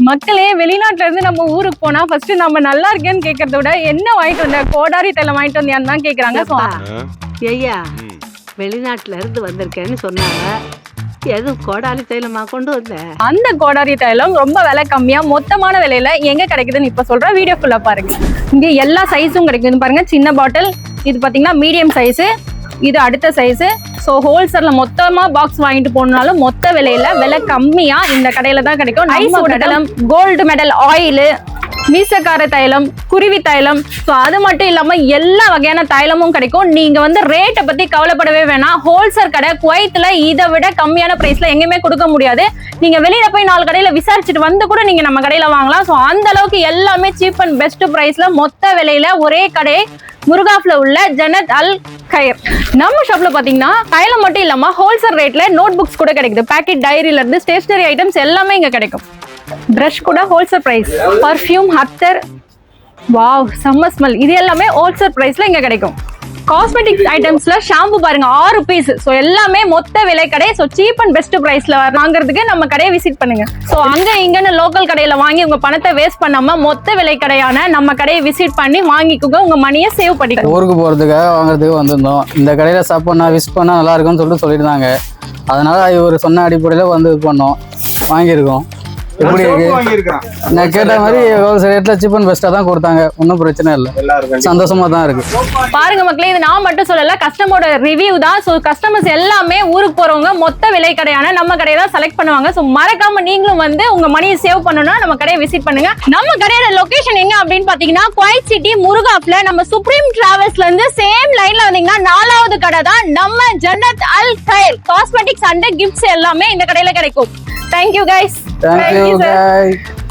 மக்களே வெளிநாட்டுல இருந்து நம்ம ஊருக்கு போனா ஃபர்ஸ்ட் நம்ம நல்லா இருக்கேன்னு கேட்கறத விட என்ன வாங்கிட்டு வந்த கோடாரி தைலம் வாங்கிட்டு வந்தியான்னு தான் கேக்குறாங்க. ஐயா வெளிநாட்டுல இருந்து வந்திருக்கேன்னு சொன்னாங்க. எது கோடாரி தைலமா கொண்டு வந்த? அந்த கோடாரி தைலம் ரொம்ப விலை கம்மியா மொத்தமான விலையில எங்க கிடைக்குதுன்னு இப்ப சொல்ற வீடியோ ஃபுல்லா பாருங்க. இங்க எல்லா சைஸும் கிடைக்குது பாருங்க. சின்ன பாட்டில், இது பாத்தீங்கன்னா மீடியம் சைஸ், இது அடுத்த சைஸ். ஸோ ஹோல்சேல்ல மொத்தமா பாக்ஸ் வாங்கிட்டு போனாலும் மொத்த விலை கம்மியா இந்த கடையில தான் கிடைக்கும். ஐஸ் தைலம், கோல்டு மெடல் ஆயில், மீசக்கார தைலம், குருவி தைலம், ஸோ அது மட்டும் இல்லாம எல்லா வகையான தைலமும் கிடைக்கும். நீங்க வந்து ரேட்டை பத்தி கவலைப்படவே வேணாம். ஹோல்சேல் கடை குவைத்துல இதை விட கம்மியான பிரைஸ்ல எங்கேயுமே கொடுக்க முடியாது. நீங்க வெளியில போய் 4 கடையில விசாரிச்சுட்டு வந்து கூட நீங்க நம்ம கடையில வாங்கலாம். ஸோ அந்த அளவுக்கு எல்லாமே சீப் அண்ட் பெஸ்ட் பிரைஸ்ல மொத்த விலையில ஒரே கடை முருகாஃப்ல உள்ள ஜன்னத் அல் கைர். நம்ம ஷாப்ல பாத்தீங்கன்னா தைலம் மட்டும் இல்லாம ஹோல்சேல் ரேட்ல நோட் புக்ஸ் கூட கிடைக்குது. பேக்கெட் டைரியில இருந்து ஸ்டேஷனரி ஐட்டம்ஸ் எல்லாமே இங்க கிடைக்கும். பிரஷ் கூட ஹோல்சேல் பிரைஸ். பர்ஃப்யூம், அத்தர், வாவ் செம்ம ஸ்மெல், இது எல்லாமே ஹோல்சேல் பிரைஸ்ல இங்க கிடைக்கும். காஸ்மெட்டிக்ஸ் ஐட்டம்ஸ்ல ஷாம்பு பாருங்க 6 பீஸ். ஸோ எல்லாமே மொத்த விலை கடை. ஸோ சீப் அண்ட் பெஸ்ட் பிரைஸ்ல வாங்குறதுக்கு நம்ம கடையை விசிட் பண்ணுங்க. ஸோ அங்க இங்கன்னு லோக்கல் கடையில வாங்கி உங்க பணத்தை வேஸ்ட் பண்ணாம மொத்த விலை கடையான நம்ம கடையை விசிட் பண்ணி வாங்கிக்கோங்க. உங்க மணியை சேவ் பண்ணிக்கோங்க. ஊருக்கு போறதுக்காக வாங்குறதுக்கு வந்திருந்தோம். இந்த கடையில சாப்பிட்னா விசிட் பண்ணா நல்லா இருக்கும்னு சொல்லியிருந்தாங்க. அதனால இவர் சொன்ன அடிப்படையில வந்து பண்ணோம், வாங்கியிருக்கோம். எப்படி இருக்கு? நான் கேட்ட மாதிரி ஹோல்சேல் ரேட்ல சீப் அண்ட் பெஸ்டா தான் கொடுத்தாங்க. ஒன்றும் பிரச்சனை இல்லை, சந்தோஷமா தான் இருக்கு. பாருங்க மக்களே, இது நான் மட்டும் சொல்லல, கஸ்டமரோட ரிவ்யூ தான். ஸோ கஸ்டமர்ஸ் எல்லாமே ஊருக்கு போறவங்க மொத்த விலை கடையான நம்ம கடையை தான் செலக்ட் பண்ணுவாங்க. ஸோ மறக்காம நீங்களும் வந்து உங்க மணியை சேவ் பண்ணணும்னா நம்ம கடையை விசிட் பண்ணுங்க. நம்ம கடையோட லொகேஷன் எங்க அப்படின்னு பாத்தீங்கன்னா குவைத் சிட்டி முருகாஃப்ல நம்ம சுப்ரீம் டிராவல்ஸ்ல இருந்து சேம் லைன்ல வந்தீங்கன்னா 4வது கடை தான் நம்ம ஜன்னத் அல் கைர். காஸ்மெட்டிக்ஸ் அண்ட் கிஃப்ட்ஸ் எல்லாமே இந்த கடையில கிடைக்கும். Thank you guys. Thank you guys.